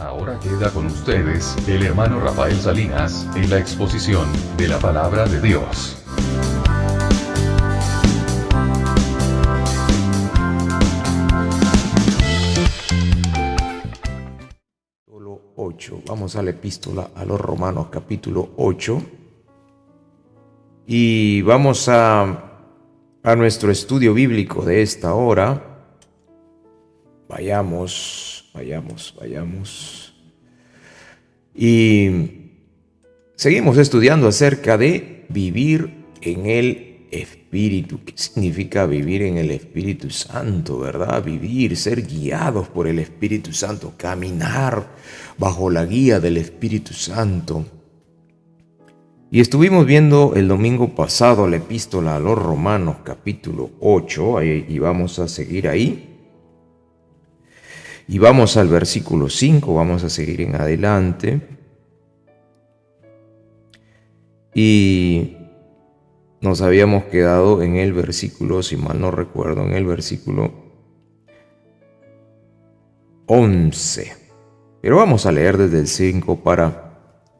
Ahora queda con ustedes, el hermano Rafael Salinas, en la exposición de la palabra de Dios. Capítulo 8. Vamos a la epístola a los Romanos, capítulo 8. Y vamos a nuestro estudio bíblico de esta hora. Vayamos. Y seguimos estudiando acerca de vivir en el Espíritu. ¿Qué significa vivir en el Espíritu Santo, verdad? Vivir, ser guiados por el Espíritu Santo, caminar bajo la guía del Espíritu Santo. Y estuvimos viendo el domingo pasado la epístola a los Romanos, capítulo 8, y vamos a seguir ahí. Y vamos al versículo 5, vamos a seguir en adelante. Y nos habíamos quedado en el versículo, si mal no recuerdo, en el versículo 11. Pero vamos a leer desde el 5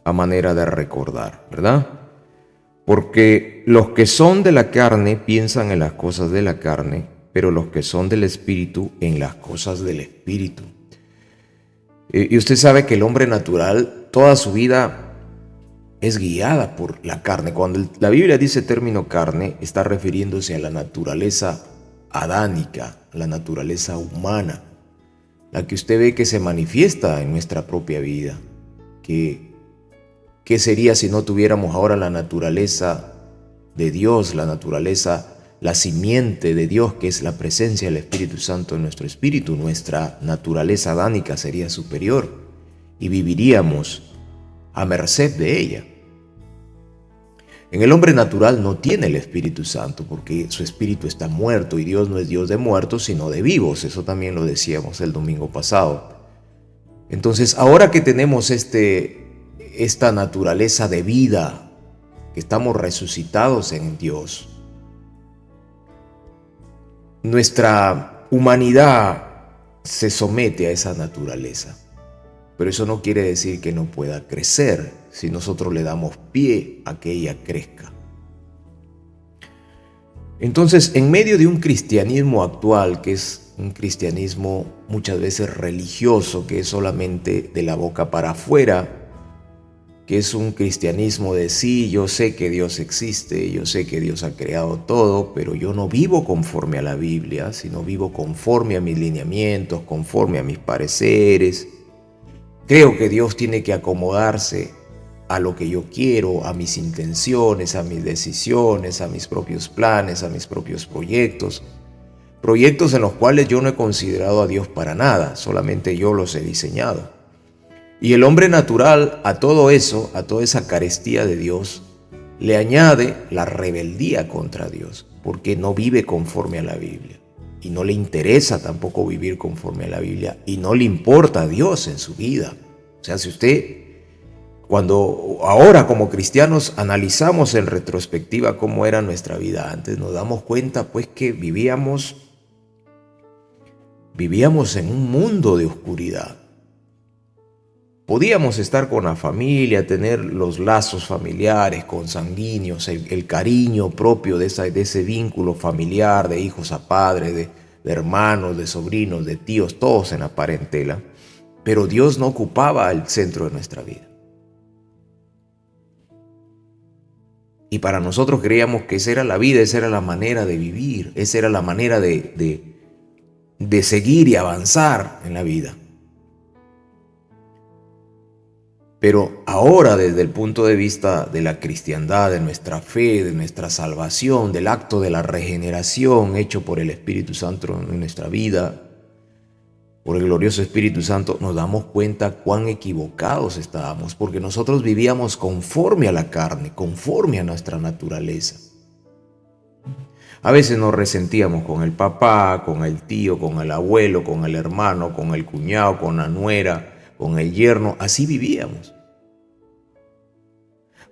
a manera de recordar, ¿verdad? Porque los que son de la carne piensan en las cosas de la carne, pero los que son del Espíritu en las cosas del Espíritu. Y usted sabe que el hombre natural, toda su vida es guiada por la carne. Cuando la Biblia dice término carne, está refiriéndose a la naturaleza adánica, a la naturaleza humana, la que usted ve que se manifiesta en nuestra propia vida. ¿Qué sería si no tuviéramos ahora la naturaleza de Dios, la naturaleza, la simiente de Dios, que es la presencia del Espíritu Santo en nuestro espíritu? Nuestra naturaleza adánica sería superior y viviríamos a merced de ella. En el hombre natural no tiene el Espíritu Santo porque su espíritu está muerto, y Dios no es Dios de muertos sino de vivos. Eso también lo decíamos el domingo pasado. Entonces, ahora que tenemos esta naturaleza de vida, que estamos resucitados en Dios, nuestra humanidad se somete a esa naturaleza. Pero eso no quiere decir que no pueda crecer si nosotros le damos pie a que ella crezca. Entonces, en medio de un cristianismo actual, que es un cristianismo muchas veces religioso, que es solamente de la boca para afuera, que es un cristianismo de sí, yo sé que Dios existe, yo sé que Dios ha creado todo, pero yo no vivo conforme a la Biblia, sino vivo conforme a mis lineamientos, conforme a mis pareceres. Creo que Dios tiene que acomodarse a lo que yo quiero, a mis intenciones, a mis decisiones, a mis propios planes, a mis propios proyectos en los cuales yo no he considerado a Dios para nada, solamente yo los he diseñado. Y el hombre natural a todo eso, a toda esa carestía de Dios, le añade la rebeldía contra Dios, porque no vive conforme a la Biblia. Y no le interesa tampoco vivir conforme a la Biblia, y no le importa a Dios en su vida. O sea, si usted, cuando ahora como cristianos analizamos en retrospectiva cómo era nuestra vida antes, nos damos cuenta pues que vivíamos en un mundo de oscuridad. Podíamos estar con la familia, tener los lazos familiares, consanguíneos, el cariño propio de ese vínculo familiar, de hijos a padres, de hermanos, de sobrinos, de tíos, todos en la parentela. Pero Dios no ocupaba el centro de nuestra vida. Y para nosotros creíamos que esa era la vida, esa era la manera de vivir, esa era la manera de seguir y avanzar en la vida. Pero ahora, desde el punto de vista de la cristiandad, de nuestra fe, de nuestra salvación, del acto de la regeneración hecho por el Espíritu Santo en nuestra vida, por el glorioso Espíritu Santo, nos damos cuenta cuán equivocados estábamos, porque nosotros vivíamos conforme a la carne, conforme a nuestra naturaleza. A veces nos resentíamos con el papá, con el tío, con el abuelo, con el hermano, con el cuñado, con la nuera, con el yerno. Así vivíamos.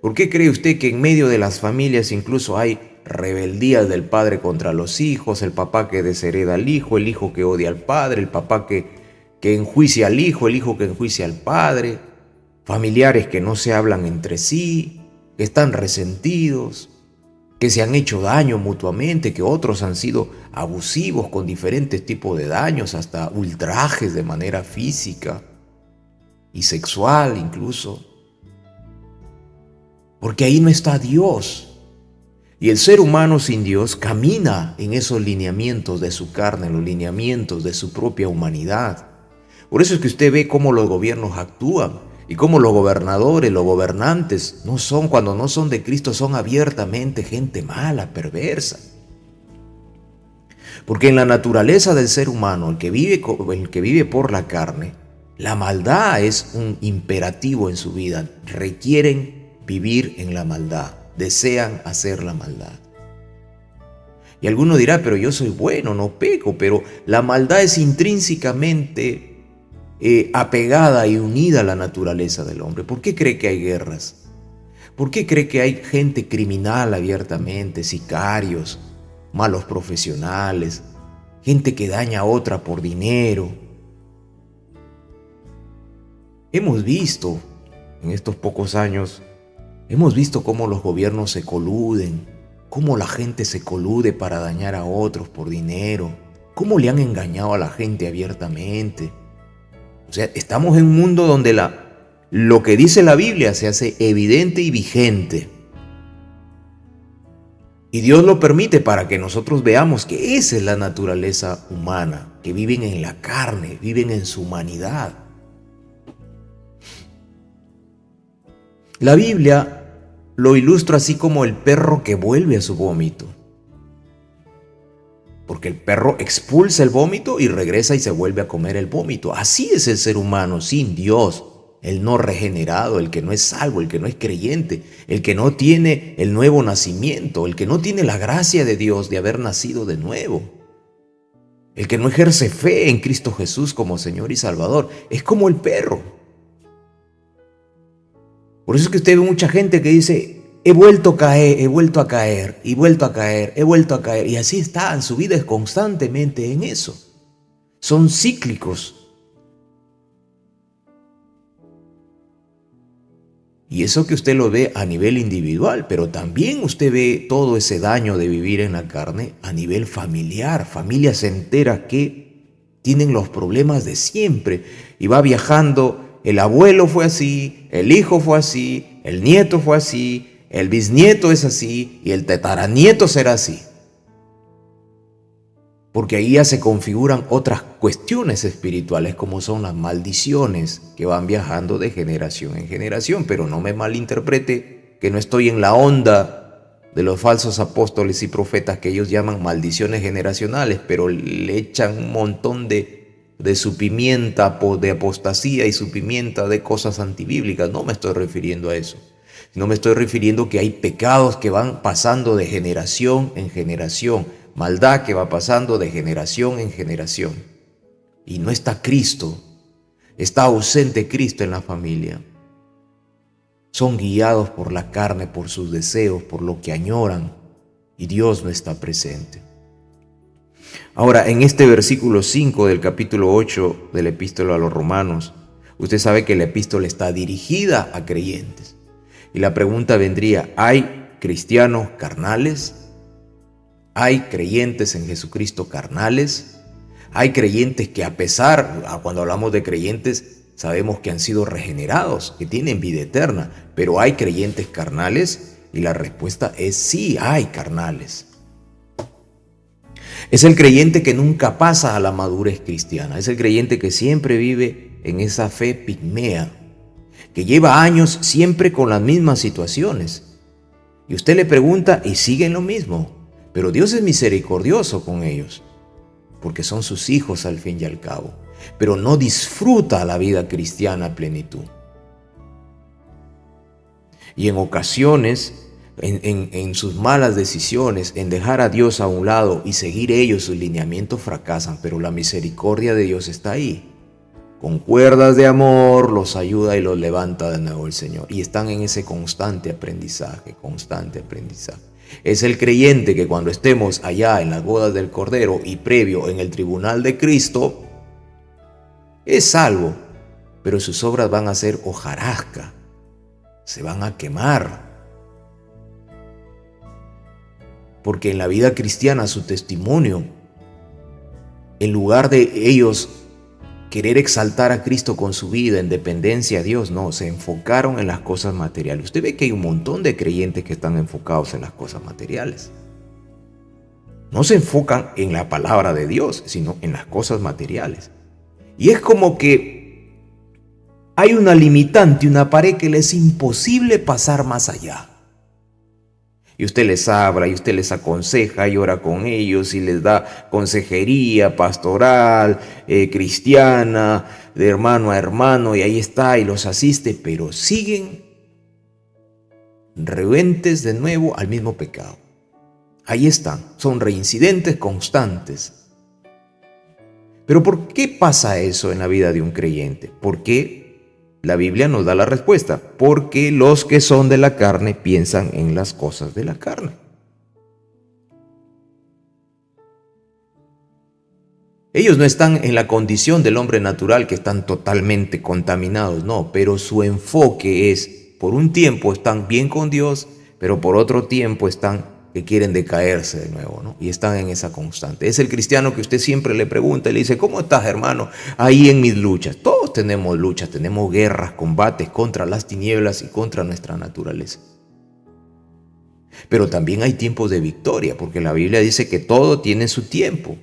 ¿Por qué cree usted que en medio de las familias incluso hay rebeldías del padre contra los hijos, el papá que deshereda al hijo, el hijo que odia al padre, el papá que que enjuicia al hijo, el hijo que enjuicia al padre, familiares que no se hablan entre sí, que están resentidos, que se han hecho daño mutuamente, que otros han sido abusivos con diferentes tipos de daños, hasta ultrajes de manera física y sexual incluso. Porque ahí no está Dios. Y el ser humano sin Dios camina en esos lineamientos de su carne, en los lineamientos de su propia humanidad. Por eso es que usted ve cómo los gobiernos actúan y cómo los gobernadores, los gobernantes, cuando no son de Cristo, son abiertamente gente mala, perversa. Porque en la naturaleza del ser humano, el que vive por la carne, la maldad es un imperativo en su vida. Requieren vivir en la maldad. Desean hacer la maldad. Y alguno dirá, pero yo soy bueno, no peco, pero la maldad es intrínsecamente apegada y unida a la naturaleza del hombre. ¿Por qué cree que hay guerras? ¿Por qué cree que hay gente criminal abiertamente, sicarios, malos profesionales, gente que daña a otra por dinero? Hemos visto en estos pocos años, hemos visto cómo los gobiernos se coluden, cómo la gente se colude para dañar a otros por dinero, cómo le han engañado a la gente abiertamente. O sea, estamos en un mundo donde lo que dice la Biblia se hace evidente y vigente. Y Dios lo permite para que nosotros veamos que esa es la naturaleza humana, que viven en la carne, viven en su humanidad. La Biblia lo ilustra así como el perro que vuelve a su vómito. Porque el perro expulsa el vómito y regresa y se vuelve a comer el vómito. Así es el ser humano sin Dios, el no regenerado, el que no es salvo, el que no es creyente, el que no tiene el nuevo nacimiento, el que no tiene la gracia de Dios de haber nacido de nuevo, el que no ejerce fe en Cristo Jesús como Señor y Salvador. Es como el perro. Por eso es que usted ve mucha gente que dice: he vuelto a caer, he vuelto a caer, y vuelto a caer, he vuelto a caer. Y así está, su vida es constantemente en eso. Son cíclicos. Y eso que usted lo ve a nivel individual, pero también usted ve todo ese daño de vivir en la carne a nivel familiar. Familias enteras que tienen los problemas de siempre y va viajando. El abuelo fue así, el hijo fue así, el nieto fue así, el bisnieto es así y el tataranieto será así. Porque ahí ya se configuran otras cuestiones espirituales, como son las maldiciones que van viajando de generación en generación. Pero no me malinterprete que no estoy en la onda de los falsos apóstoles y profetas que ellos llaman maldiciones generacionales, pero le echan un montón de su pimienta de apostasía y su pimienta de cosas antibíblicas. No me estoy refiriendo a eso. No me estoy refiriendo que hay pecados que van pasando de generación en generación, maldad que va pasando de generación en generación. Y no está Cristo, está ausente Cristo en la familia. Son guiados por la carne, por sus deseos, por lo que añoran, y Dios no está presente. Ahora, en este versículo 5 del capítulo 8 de la epístola a los Romanos, usted sabe que la epístola está dirigida a creyentes. Y la pregunta vendría: ¿hay cristianos carnales? ¿Hay creyentes en Jesucristo carnales? ¿Hay creyentes que cuando hablamos de creyentes, sabemos que han sido regenerados, que tienen vida eterna, pero ¿hay creyentes carnales? Y la respuesta es sí, hay carnales. Es el creyente que nunca pasa a la madurez cristiana, es el creyente que siempre vive en esa fe pigmea, que lleva años siempre con las mismas situaciones. Y usted le pregunta y siguen lo mismo, pero Dios es misericordioso con ellos, porque son sus hijos al fin y al cabo, pero no disfruta la vida cristiana a plenitud. Y en ocasiones, en sus malas decisiones, en dejar a Dios a un lado y seguir ellos sus lineamientos, fracasan, pero la misericordia de Dios está ahí. Con cuerdas de amor los ayuda y los levanta de nuevo el Señor. Y están en ese constante aprendizaje, Es el creyente que cuando estemos allá en las bodas del Cordero y previo en el tribunal de Cristo, es salvo, pero sus obras van a ser hojarasca, se van a quemar. Porque en la vida cristiana su testimonio, en lugar de ellos querer exaltar a Cristo con su vida en dependencia a Dios, no, se enfocaron en las cosas materiales. Usted ve que hay un montón de creyentes que están enfocados en las cosas materiales. No se enfocan en la palabra de Dios, sino en las cosas materiales. Y es como que hay una limitante, una pared que les es imposible pasar más allá. Y usted les habla, y usted les aconseja, y ora con ellos, y les da consejería pastoral, cristiana, de hermano a hermano, y ahí está, y los asiste, pero siguen renuentes de nuevo al mismo pecado. Ahí están, son reincidentes constantes. Pero ¿por qué pasa eso en la vida de un creyente? ¿Por qué? La Biblia nos da la respuesta, porque los que son de la carne piensan en las cosas de la carne. Ellos no están en la condición del hombre natural, que están totalmente contaminados, no, pero su enfoque es, por un tiempo están bien con Dios, pero por otro tiempo están que quieren decaerse de nuevo, ¿no? Y están en esa constante. Es el cristiano que usted siempre le pregunta y le dice, ¿cómo estás, hermano? Ahí en mis luchas. Todos tenemos luchas, tenemos guerras, combates contra las tinieblas y contra nuestra naturaleza. Pero también hay tiempos de victoria, porque la Biblia dice que todo tiene su tiempo.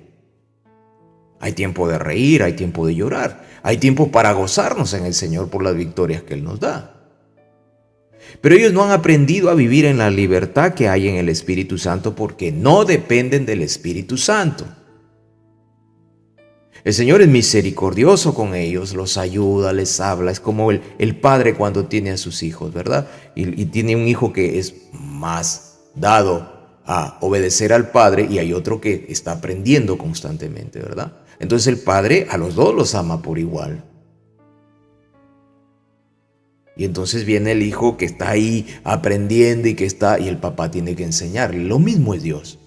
Hay tiempo de reír, hay tiempo de llorar, hay tiempo para gozarnos en el Señor por las victorias que Él nos da. Pero ellos no han aprendido a vivir en la libertad que hay en el Espíritu Santo porque no dependen del Espíritu Santo. El Señor es misericordioso con ellos, los ayuda, les habla. Es como el padre cuando tiene a sus hijos, ¿verdad? Y tiene un hijo que es más dado a obedecer al padre y hay otro que está aprendiendo constantemente, ¿verdad? Entonces el padre a los dos los ama por igual. Y entonces viene el hijo que está ahí aprendiendo y el papá tiene que enseñarle. Lo mismo es Dios.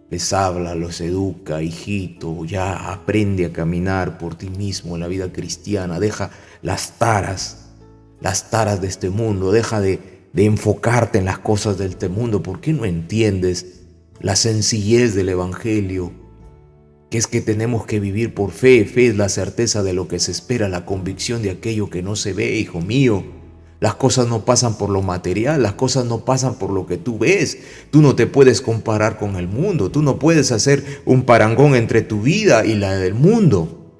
Les habla, los educa, hijito, ya aprende a caminar por ti mismo en la vida cristiana. Deja las taras de este mundo. Deja de enfocarte en las cosas de este mundo. ¿Por qué no entiendes la sencillez del Evangelio? Que es que tenemos que vivir por fe. Fe es la certeza de lo que se espera, la convicción de aquello que no se ve, hijo mío. Las cosas no pasan por lo material, las cosas no pasan por lo que tú ves. Tú no te puedes comparar con el mundo, tú no puedes hacer un parangón entre tu vida y la del mundo.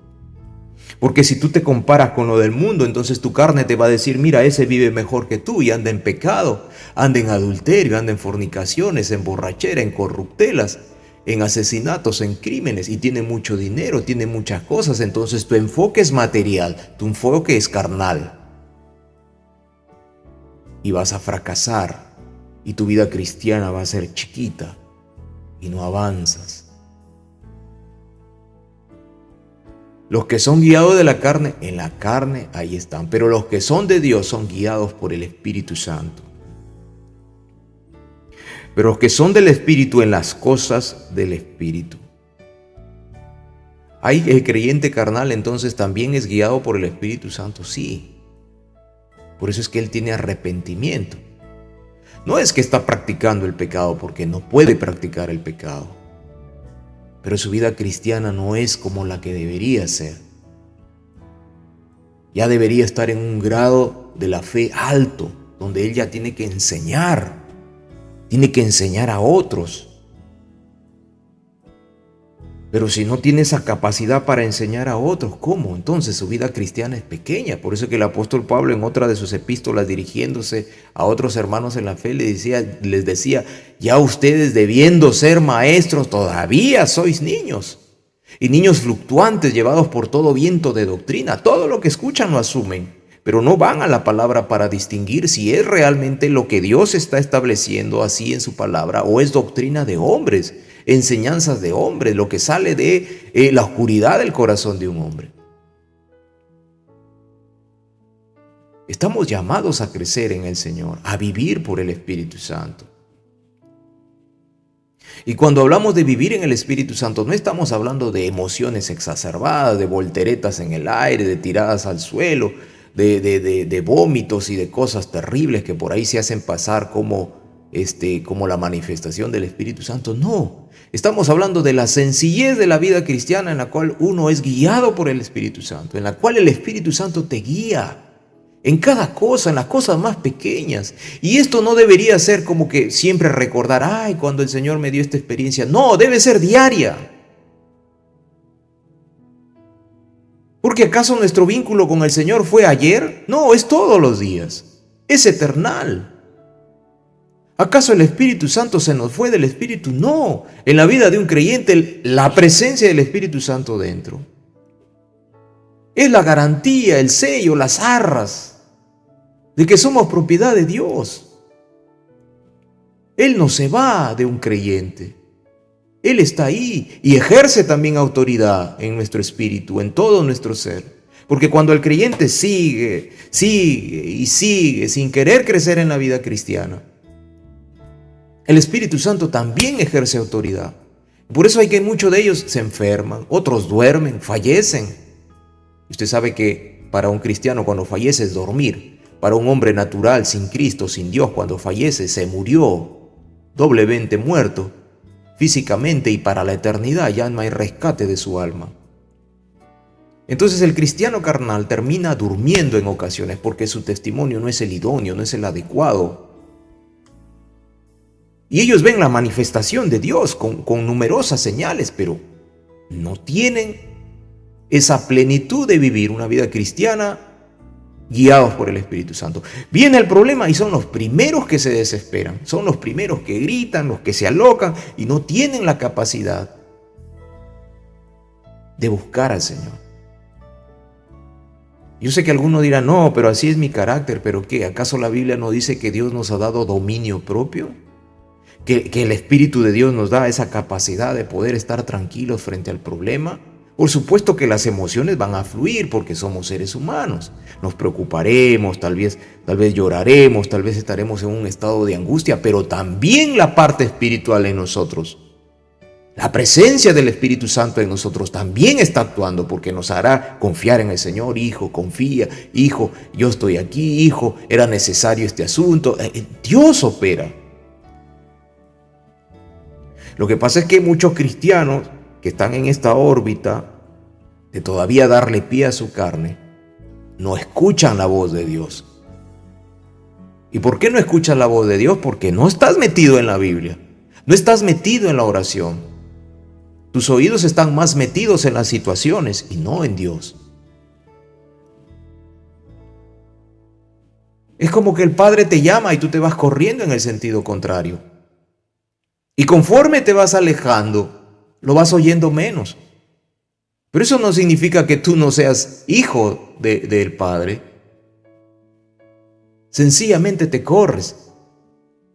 Porque si tú te comparas con lo del mundo, entonces tu carne te va a decir, mira, ese vive mejor que tú y anda en pecado, anda en adulterio, anda en fornicaciones, en borrachera, en corruptelas, en asesinatos, en crímenes, y tiene mucho dinero, tiene muchas cosas. Entonces tu enfoque es material, tu enfoque es carnal. Y vas a fracasar, y tu vida cristiana va a ser chiquita, y no avanzas. Los que son guiados de la carne, en la carne ahí están, pero los que son de Dios son guiados por el Espíritu Santo. Pero los que son del Espíritu, en las cosas del Espíritu. ¿Hay el creyente carnal entonces también es guiado por el Espíritu Santo? Sí. Por eso es que él tiene arrepentimiento. No es que está practicando el pecado porque no puede practicar el pecado. Pero su vida cristiana no es como la que debería ser. Ya debería estar en un grado de la fe alto, donde él ya tiene que enseñar a otros. Pero si no tiene esa capacidad para enseñar a otros, ¿cómo? Entonces su vida cristiana es pequeña. Por eso que el apóstol Pablo en otra de sus epístolas, dirigiéndose a otros hermanos en la fe, les decía, ya ustedes debiendo ser maestros, todavía sois niños. Y niños fluctuantes, llevados por todo viento de doctrina. Todo lo que escuchan lo asumen, pero no van a la palabra para distinguir si es realmente lo que Dios está estableciendo así en su palabra o es doctrina de hombres, enseñanzas de hombres, lo que sale de la oscuridad del corazón de un hombre. Estamos llamados a crecer en el Señor, a vivir por el Espíritu Santo. Y cuando hablamos de vivir en el Espíritu Santo, no estamos hablando de emociones exacerbadas, de volteretas en el aire, de tiradas al suelo, de vómitos y de cosas terribles que por ahí se hacen pasar como la manifestación del Espíritu Santo. No, estamos hablando de la sencillez de la vida cristiana en la cual uno es guiado por el Espíritu Santo, en la cual el Espíritu Santo te guía en cada cosa, en las cosas más pequeñas. Y esto no debería ser como que siempre recordar, ay, cuando el Señor me dio esta experiencia. No, debe ser diaria. Porque ¿acaso nuestro vínculo con el Señor fue ayer? No, es todos los días. Es eternal. ¿Acaso el Espíritu Santo se nos fue del Espíritu? No. En la vida de un creyente, la presencia del Espíritu Santo dentro es la garantía, el sello, las arras de que somos propiedad de Dios. Él no se va de un creyente. Él está ahí y ejerce también autoridad en nuestro espíritu, en todo nuestro ser. Porque cuando el creyente sigue sin querer crecer en la vida cristiana, el Espíritu Santo también ejerce autoridad. Por eso hay que muchos de ellos se enferman, otros duermen, fallecen. Usted sabe que para un cristiano cuando fallece es dormir. Para un hombre natural, sin Cristo, sin Dios, cuando fallece se murió, doblemente muerto, físicamente, y para la eternidad ya no hay rescate de su alma. Entonces el cristiano carnal termina durmiendo en ocasiones porque su testimonio no es el idóneo, no es el adecuado. Y ellos ven la manifestación de Dios con numerosas señales, pero no tienen esa plenitud de vivir una vida cristiana guiados por el Espíritu Santo. Viene el problema y son los primeros que se desesperan, son los primeros que gritan, los que se alocan y no tienen la capacidad de buscar al Señor. Yo sé que alguno dirá, no, pero así es mi carácter. ¿Pero qué? ¿Acaso la Biblia no dice que Dios nos ha dado dominio propio? ¿Que el Espíritu de Dios nos da esa capacidad de poder estar tranquilos frente al problema? Por supuesto que las emociones van a fluir porque somos seres humanos. Nos preocuparemos, tal vez lloraremos, tal vez estaremos en un estado de angustia, pero también la parte espiritual en nosotros, la presencia del Espíritu Santo en nosotros también está actuando porque nos hará confiar en el Señor. Hijo, confía. Hijo, yo estoy aquí. Hijo, era necesario este asunto. Dios opera. Lo que pasa es que muchos cristianos que están en esta órbita de todavía darle pie a su carne, no escuchan la voz de Dios. ¿Y por qué no escuchas la voz de Dios? Porque no estás metido en la Biblia, no estás metido en la oración. Tus oídos están más metidos en las situaciones y no en Dios. Es como que el Padre te llama y tú te vas corriendo en el sentido contrario. Y conforme te vas alejando, lo vas oyendo menos. Pero eso no significa que tú no seas hijo del Padre. Sencillamente te corres,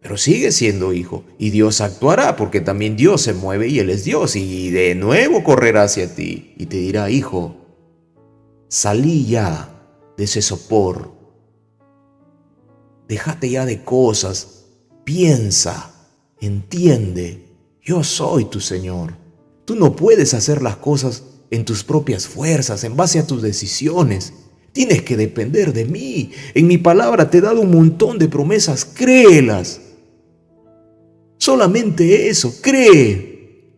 pero sigues siendo hijo. Y Dios actuará, porque también Dios se mueve y Él es Dios. Y de nuevo correrá hacia ti y te dirá, hijo, salí ya de ese sopor. Déjate ya de cosas. Piensa, entiende, yo soy tu Señor. Tú no puedes hacer las cosas en tus propias fuerzas, en base a tus decisiones. Tienes que depender de mí. En mi palabra te he dado un montón de promesas, créelas. Solamente eso, cree.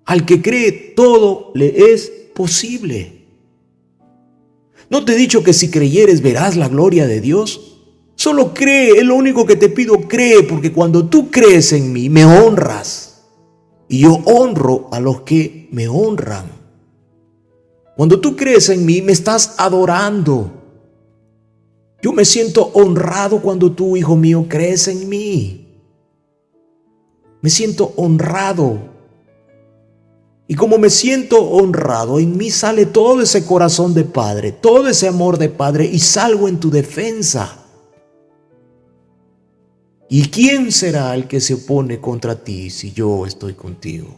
Al que cree, todo le es posible. ¿No te he dicho que si creyeres verás la gloria de Dios? Solo cree, es lo único que te pido, cree, porque cuando tú crees en mí, me honras. Y yo honro a los que me honran. Cuando tú crees en mí, me estás adorando. Yo me siento honrado cuando tú, hijo mío, crees en mí. Me siento honrado. Y como me siento honrado, en mí sale todo ese corazón de padre, todo ese amor de padre, y salgo en tu defensa. ¿Y quién será el que se opone contra ti si yo estoy contigo?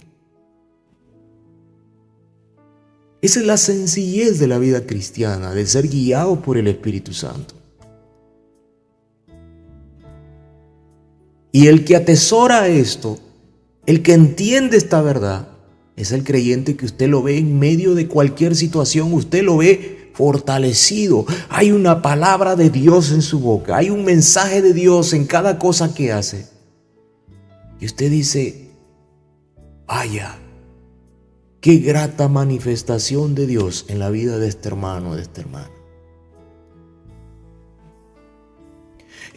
Esa es la sencillez de la vida cristiana, de ser guiado por el Espíritu Santo. Y el que atesora esto El que entiende esta verdad es el creyente que usted lo ve en medio de cualquier situación, usted lo ve fortalecido. Hay una palabra de Dios en su boca, hay un mensaje de Dios en cada cosa que hace. Y usted dice, vaya, qué grata manifestación de Dios en la vida de este hermano, de esta hermana.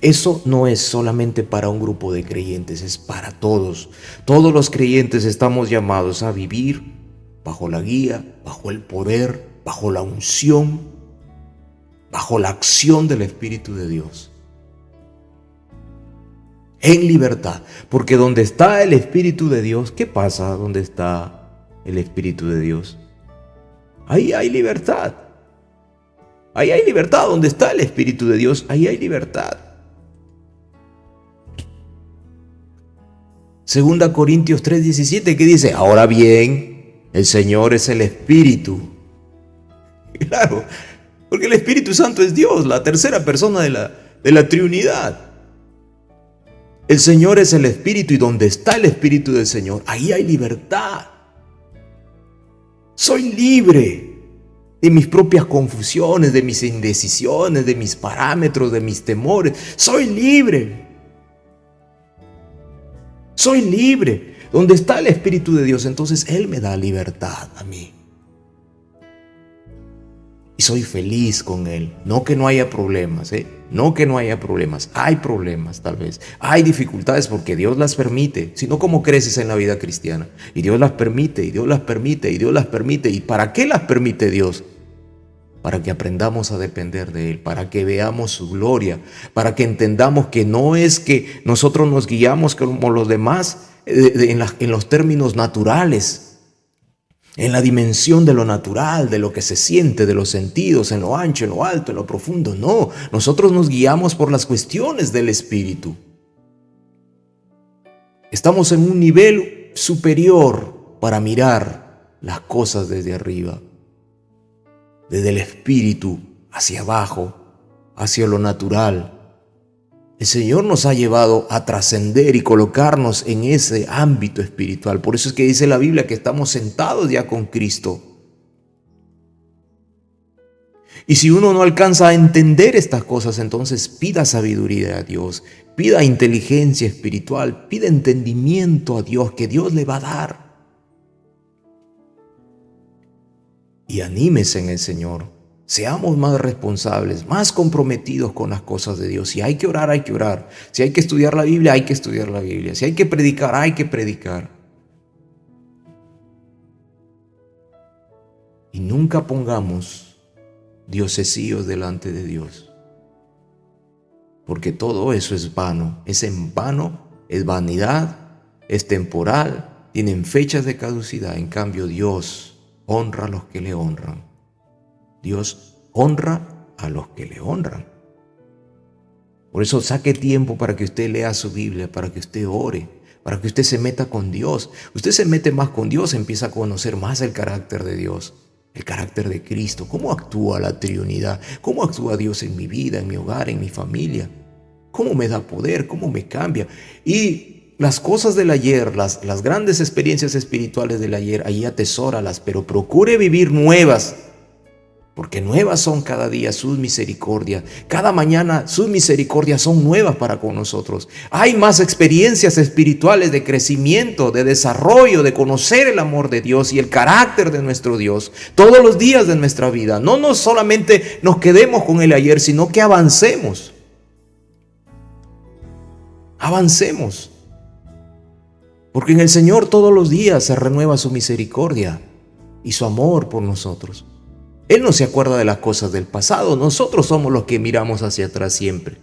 Eso no es solamente para un grupo de creyentes, es para todos. Todos los creyentes estamos llamados a vivir bajo la guía, bajo el poder, bajo la unción, bajo la acción del Espíritu de Dios. En libertad, porque donde está el Espíritu de Dios, ¿qué pasa donde está el Espíritu de Dios? Ahí hay libertad. Ahí hay libertad, donde está el Espíritu de Dios, ahí hay libertad. 2 Corintios 3:17, que dice, ahora bien, el Señor es el Espíritu. Claro, porque el Espíritu Santo es Dios, la tercera persona de la Trinidad. El Señor es el Espíritu, y donde está el Espíritu del Señor, ahí hay libertad. Soy libre de mis propias confusiones, de mis indecisiones, de mis parámetros, de mis temores. Soy libre. Soy libre. Donde está el Espíritu de Dios, entonces Él me da libertad a mí. Y soy feliz con Él. No que no haya problemas, no que no haya problemas. Hay problemas tal vez. Hay dificultades porque Dios las permite. Si no, ¿cómo creces en la vida cristiana? Y Dios las permite, y Dios las permite, y Dios las permite. ¿Y para qué las permite Dios? Para que aprendamos a depender de Él, para que veamos su gloria, para que entendamos que no es que nosotros nos guiamos como los demás en los términos naturales, en la dimensión de lo natural, de lo que se siente, de los sentidos, en lo ancho, en lo alto, en lo profundo. No, nosotros nos guiamos por las cuestiones del Espíritu. Estamos en un nivel superior para mirar las cosas desde arriba. Desde el Espíritu hacia abajo, hacia lo natural. El Señor nos ha llevado a trascender y colocarnos en ese ámbito espiritual. Por eso es que dice la Biblia que estamos sentados ya con Cristo. Y si uno no alcanza a entender estas cosas, entonces pida sabiduría a Dios, pida inteligencia espiritual, pida entendimiento a Dios, que Dios le va a dar. Y anímese en el Señor. Seamos más responsables, más comprometidos con las cosas de Dios. Si hay que orar, hay que orar. Si hay que estudiar la Biblia, hay que estudiar la Biblia. Si hay que predicar, hay que predicar. Y nunca pongamos diosesíos delante de Dios. Porque todo eso es vano. Es en vano, es vanidad, es temporal, tienen fechas de caducidad. En cambio, Dios honra a los que le honran. Dios honra a los que le honran. Por eso saque tiempo para que usted lea su Biblia, para que usted ore, para que usted se meta con Dios. Usted se mete más con Dios, empieza a conocer más el carácter de Dios, el carácter de Cristo, cómo actúa la Trinidad, cómo actúa Dios en mi vida, en mi hogar, en mi familia, cómo me da poder, cómo me cambia. Y las cosas del ayer, las grandes experiencias espirituales del ayer, ahí atesóralas, pero procure vivir nuevas, porque nuevas son cada día sus misericordias. Cada mañana sus misericordias son nuevas para con nosotros. Hay más experiencias espirituales de crecimiento, de desarrollo, de conocer el amor de Dios y el carácter de nuestro Dios todos los días de nuestra vida. No solamente nos quedemos con el ayer, sino que avancemos. Avancemos. Porque en el Señor todos los días se renueva su misericordia y su amor por nosotros. Él no se acuerda de las cosas del pasado. Nosotros somos los que miramos hacia atrás siempre,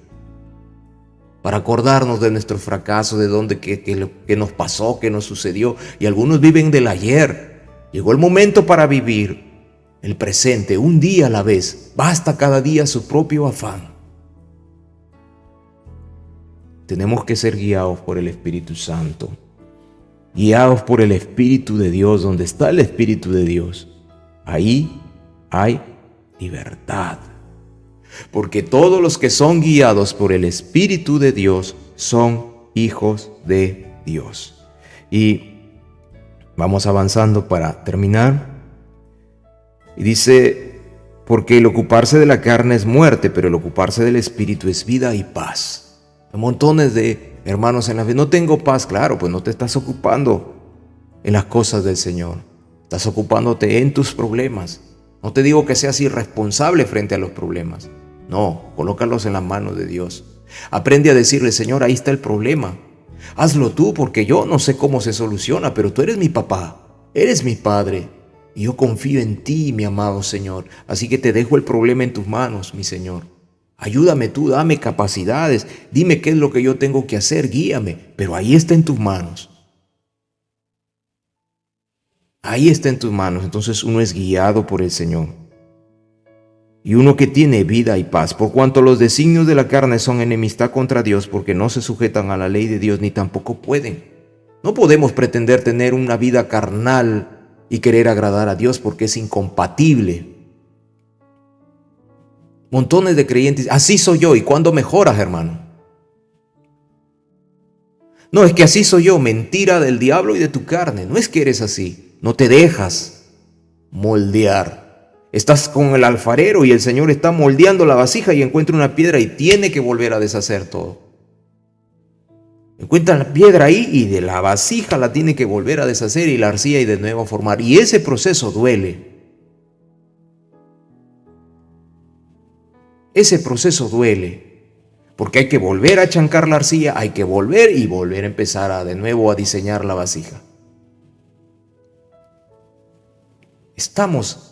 para acordarnos de nuestro fracaso, de dónde, qué nos pasó, qué nos sucedió. Y algunos viven del ayer. Llegó el momento para vivir el presente, un día a la vez. Basta cada día su propio afán. Tenemos que ser guiados por el Espíritu Santo. Guiados por el Espíritu de Dios. Donde está el Espíritu de Dios, ahí hay libertad. Porque todos los que son guiados por el Espíritu de Dios son hijos de Dios. Y vamos avanzando para terminar. Y dice, porque el ocuparse de la carne es muerte, pero el ocuparse del espíritu es vida y paz. Hay montones de hermanos en la fe. No tengo paz, claro, pues no te estás ocupando en las cosas del Señor. Estás ocupándote en tus problemas. No te digo que seas irresponsable frente a los problemas. No, colócalos en las manos de Dios. Aprende a decirle, Señor, ahí está el problema. Hazlo tú, porque yo no sé cómo se soluciona, pero tú eres mi papá, eres mi padre. Y yo confío en ti, mi amado Señor. Así que te dejo el problema en tus manos, mi Señor. Ayúdame tú, dame capacidades. Dime qué es lo que yo tengo que hacer, guíame. Pero ahí está en tus manos. Ahí está en tus manos. Entonces uno es guiado por el Señor. Y uno que tiene vida y paz, por cuanto los designios de la carne son enemistad contra Dios, porque no se sujetan a la ley de Dios, ni tampoco pueden. No podemos pretender tener una vida carnal y querer agradar a Dios, porque es incompatible. Montones de creyentes, así soy yo. ¿Y cuándo mejoras, hermano? No, es que así soy yo. Mentira del diablo y de tu carne. No es que eres así. No te dejas moldear. Estás con el alfarero y el Señor está moldeando la vasija y encuentra una piedra y tiene que volver a deshacer todo. Encuentra la piedra ahí y de la vasija la tiene que volver a deshacer y la arcilla y de nuevo formar. Y ese proceso duele. Ese proceso duele. Porque hay que volver a chancar la arcilla, hay que volver a empezar de nuevo a diseñar la vasija. Estamos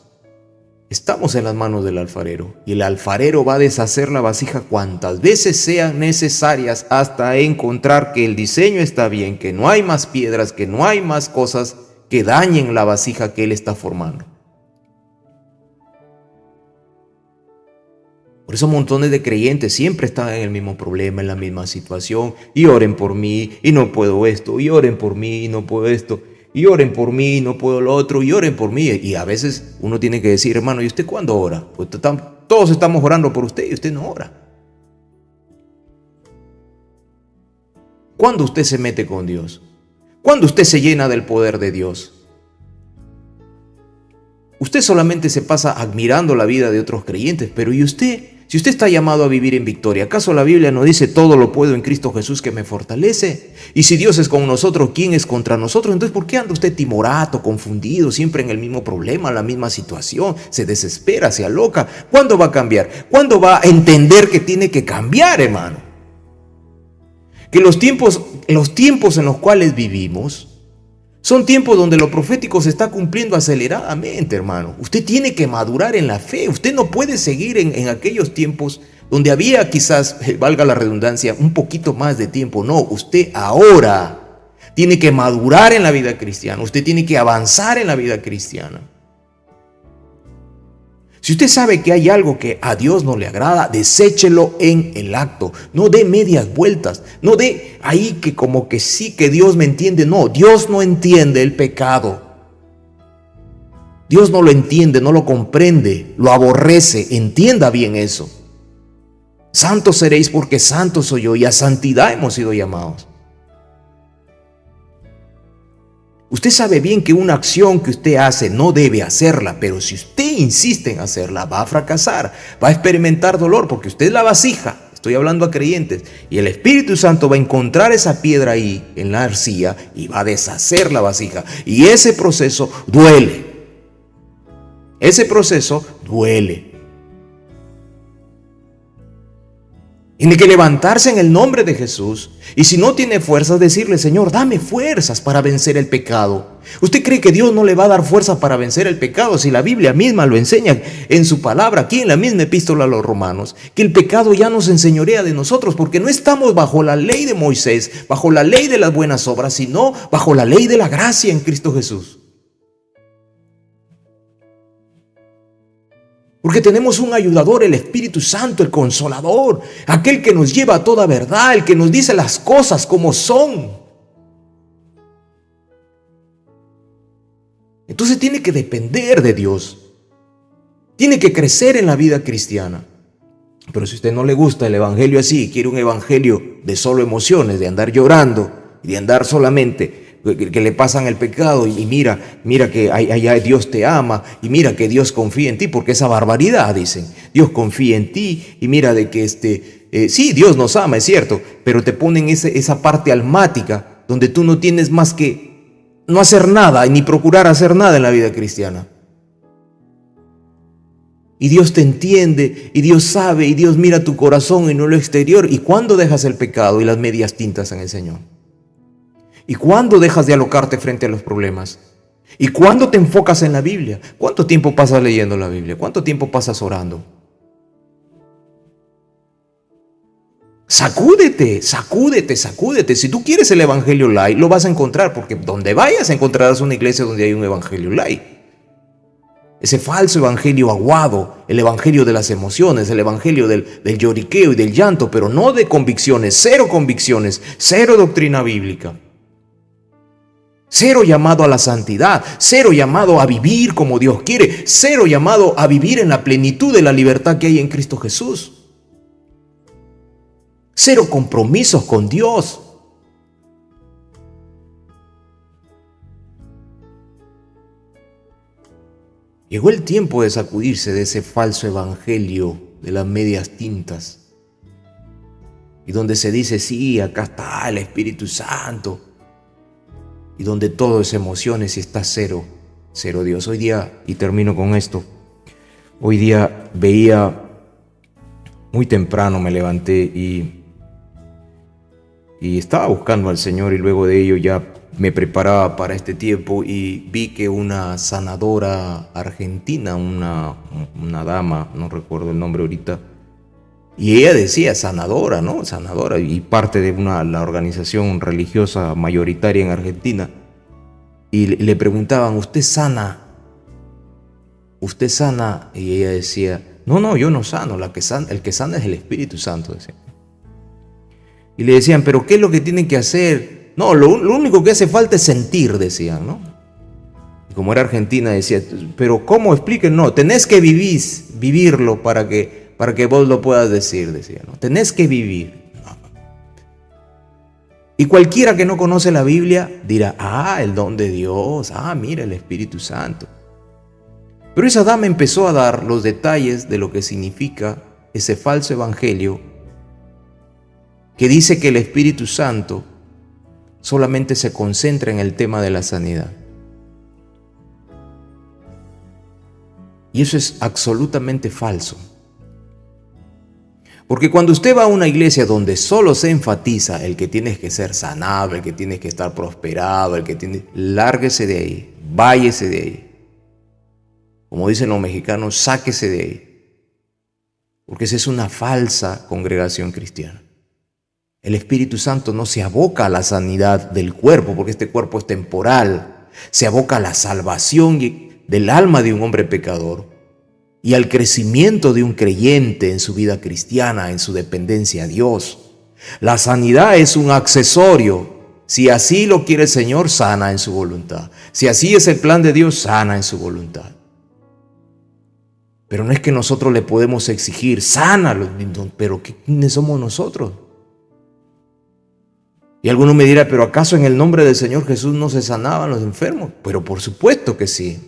en las manos del alfarero y el alfarero va a deshacer la vasija cuantas veces sean necesarias hasta encontrar que el diseño está bien, que no hay más piedras, que no hay más cosas que dañen la vasija que él está formando. Por eso montones de creyentes siempre están en el mismo problema, en la misma situación, y oren por mí y no puedo esto, y oren por mí y no puedo esto, y oren por mí y no puedo lo otro, y oren por mí. Y a veces uno tiene que decir, hermano, ¿y usted cuándo ora? Pues todos estamos orando por usted y usted no ora. ¿Cuándo usted se mete con Dios? ¿Cuándo usted se llena del poder de Dios? Usted solamente se pasa admirando la vida de otros creyentes, pero ¿y usted? Si usted está llamado a vivir en victoria, ¿acaso la Biblia no dice todo lo puedo en Cristo Jesús que me fortalece? Y si Dios es con nosotros, ¿quién es contra nosotros? Entonces, ¿por qué anda usted timorato, confundido, siempre en el mismo problema, la misma situación? Se desespera, se aloca. ¿Cuándo va a cambiar? ¿Cuándo va a entender que tiene que cambiar, hermano? Que los tiempos en los cuales vivimos son tiempos donde lo profético se está cumpliendo aceleradamente, hermano. Usted tiene que madurar en la fe. Usted no puede seguir en aquellos tiempos donde había quizás, valga la redundancia, un poquito más de tiempo. No, usted ahora tiene que madurar en la vida cristiana. Usted tiene que avanzar en la vida cristiana. Si usted sabe que hay algo que a Dios no le agrada, deséchelo en el acto. No dé medias vueltas. No dé ahí que como que sí, que Dios me entiende. No, Dios no entiende el pecado. Dios no lo entiende, no lo comprende, lo aborrece. Entienda bien eso. Santos seréis porque santo soy yo, y a santidad hemos sido llamados. Usted sabe bien que una acción que usted hace no debe hacerla, pero si usted insiste en hacerla, va a fracasar, va a experimentar dolor, porque usted es la vasija. Estoy hablando a creyentes, y el Espíritu Santo va a encontrar esa piedra ahí en la arcilla y va a deshacer la vasija. Y ese proceso duele. Ese proceso duele. Tiene que levantarse en el nombre de Jesús. Y si no tiene fuerzas, decirle, Señor, dame fuerzas para vencer el pecado. ¿Usted cree que Dios no le va a dar fuerza para vencer el pecado? Si la Biblia misma lo enseña en su palabra, aquí en la misma epístola a los Romanos, que el pecado ya nos enseñorea de nosotros, porque no estamos bajo la ley de Moisés, bajo la ley de las buenas obras, sino bajo la ley de la gracia en Cristo Jesús. Porque tenemos un ayudador, el Espíritu Santo, el Consolador, aquel que nos lleva a toda verdad, el que nos dice las cosas como son. Entonces tiene que depender de Dios. Tiene que crecer en la vida cristiana. Pero si a usted no le gusta el evangelio así, quiere un evangelio de solo emociones, de andar llorando y de andar solamente que le pasan el pecado y mira que Dios te ama y mira que Dios confía en ti, porque esa barbaridad dicen, Dios confía en ti y mira de que sí, Dios nos ama, es cierto, pero te ponen esa parte almática donde tú no tienes más que no hacer nada ni procurar hacer nada en la vida cristiana. Y Dios te entiende, y Dios sabe, y Dios mira tu corazón y no lo exterior. ¿Y cuándo dejas el pecado y las medias tintas en el Señor? ¿Y cuándo dejas de alocarte frente a los problemas? ¿Y cuándo te enfocas en la Biblia? ¿Cuánto tiempo pasas leyendo la Biblia? ¿Cuánto tiempo pasas orando? Sacúdete. Si tú quieres el evangelio light, lo vas a encontrar, porque donde vayas encontrarás una iglesia donde hay un evangelio light. Ese falso evangelio aguado, el evangelio de las emociones, el evangelio del lloriqueo y del llanto, pero no de convicciones, cero doctrina bíblica. Cero llamado a la santidad, cero llamado a vivir como Dios quiere, cero llamado a vivir en la plenitud de la libertad que hay en Cristo Jesús. Cero compromisos con Dios. Llegó el tiempo de sacudirse de ese falso evangelio de las medias tintas. Y donde se dice, sí, acá está el Espíritu Santo. Y donde todo es emociones y está cero Dios. Hoy día, y termino con esto, hoy día veía, muy temprano me levanté y estaba buscando al Señor, y luego de ello ya me preparaba para este tiempo y vi que una sanadora argentina, una dama, no recuerdo el nombre ahorita, y ella decía sanadora, ¿no? Sanadora, y parte de la organización religiosa mayoritaria en Argentina, y le preguntaban, ¿usted sana? Y ella decía, no, yo no sano, el que sana es el Espíritu Santo, decía. Y le decían, ¿pero qué es lo que tienen que hacer? No, lo único que hace falta es sentir, decían, ¿no? Y como era argentina, decía, pero ¿cómo expliquen? No, tenés que vivirlo para que vos lo puedas decir, decía, ¿no? Tenés que vivir. No. Y cualquiera que no conoce la Biblia dirá, el don de Dios, mira el Espíritu Santo. Pero esa dama empezó a dar los detalles de lo que significa ese falso evangelio que dice que el Espíritu Santo solamente se concentra en el tema de la sanidad. Y eso es absolutamente falso. Porque cuando usted va a una iglesia donde solo se enfatiza el que tienes que ser sanado, el que tienes que estar prosperado, lárguese de ahí, váyese de ahí. Como dicen los mexicanos, sáquese de ahí. Porque esa es una falsa congregación cristiana. El Espíritu Santo no se aboca a la sanidad del cuerpo, porque este cuerpo es temporal. Se aboca a la salvación del alma de un hombre pecador y al crecimiento de un creyente en su vida cristiana, en su dependencia a Dios. La sanidad es un accesorio. Si así lo quiere el Señor, sana en su voluntad. Si así es el plan de Dios, sana en su voluntad. Pero no es que nosotros le podemos exigir, sánalo, pero ¿quiénes somos nosotros? Y alguno me dirá, ¿pero acaso en el nombre del Señor Jesús no se sanaban los enfermos? Pero por supuesto que sí.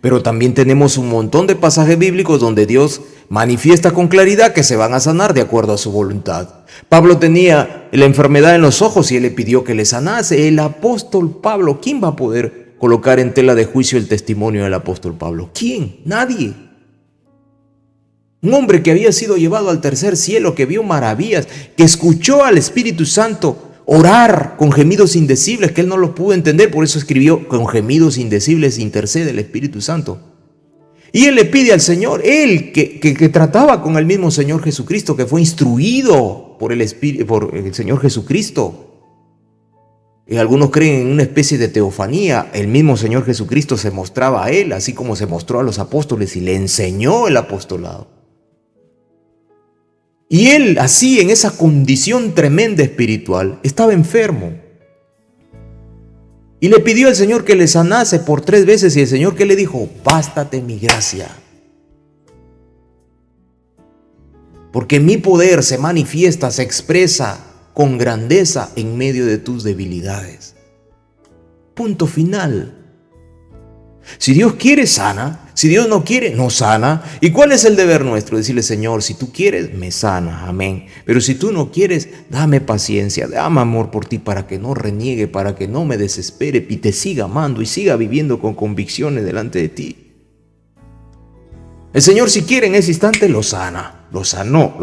Pero también tenemos un montón de pasajes bíblicos donde Dios manifiesta con claridad que se van a sanar de acuerdo a su voluntad. Pablo tenía la enfermedad en los ojos y él le pidió que le sanase. El apóstol Pablo, ¿quién va a poder colocar en tela de juicio el testimonio del apóstol Pablo? ¿Quién? Nadie. Un hombre que había sido llevado al tercer cielo, que vio maravillas, que escuchó al Espíritu Santo orar con gemidos indecibles, que él no lo pudo entender, por eso escribió, con gemidos indecibles intercede el Espíritu Santo. Y él le pide al Señor, él que trataba con el mismo Señor Jesucristo, que fue instruido por el Señor Jesucristo. Y algunos creen en una especie de teofanía. El mismo Señor Jesucristo se mostraba a él, así como se mostró a los apóstoles y le enseñó el apostolado. Y él, así, en esa condición tremenda espiritual, estaba enfermo. Y le pidió al Señor que le sanase por 3 veces. Y el Señor, ¿qué le dijo? Bástate mi gracia. Porque mi poder se manifiesta, se expresa con grandeza en medio de tus debilidades. Punto final. Si Dios quiere, sana. Si Dios no quiere, no sana. ¿Y cuál es el deber nuestro? Decirle, Señor, si tú quieres, me sana. Amén. Pero si tú no quieres, dame paciencia, dame amor por ti para que no reniegue, para que no me desespere y te siga amando y siga viviendo con convicciones delante de ti. El Señor, si quiere, en ese instante lo sana. Lo sanó,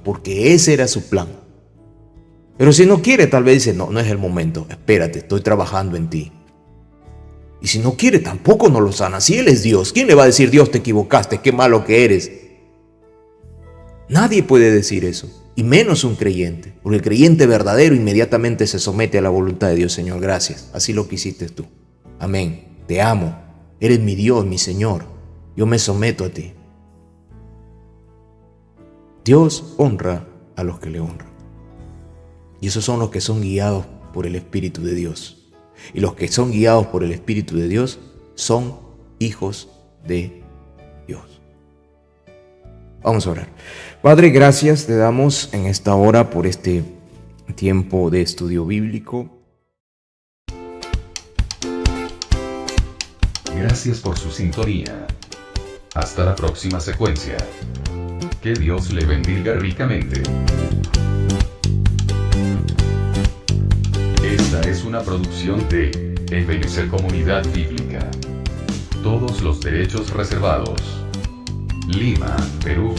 porque ese era su plan. Pero si no quiere, tal vez dice, no es el momento. Espérate, estoy trabajando en ti. Y si no quiere, tampoco no lo sana. Si Él es Dios, ¿quién le va a decir, Dios, te equivocaste, qué malo que eres? Nadie puede decir eso, y menos un creyente. Porque el creyente verdadero inmediatamente se somete a la voluntad de Dios. Señor, gracias, así lo quisiste tú. Amén, te amo, eres mi Dios, mi Señor. Yo me someto a ti. Dios honra a los que le honran. Y esos son los que son guiados por el Espíritu de Dios. Y los que son guiados por el Espíritu de Dios son hijos de Dios. Vamos a orar. Padre, gracias te damos en esta hora por este tiempo de estudio bíblico. Gracias por su sintonía. Hasta la próxima secuencia. Que Dios le bendiga ricamente. Esta es una producción de Ebenezer Comunidad Bíblica. Todos los derechos reservados. Lima, Perú.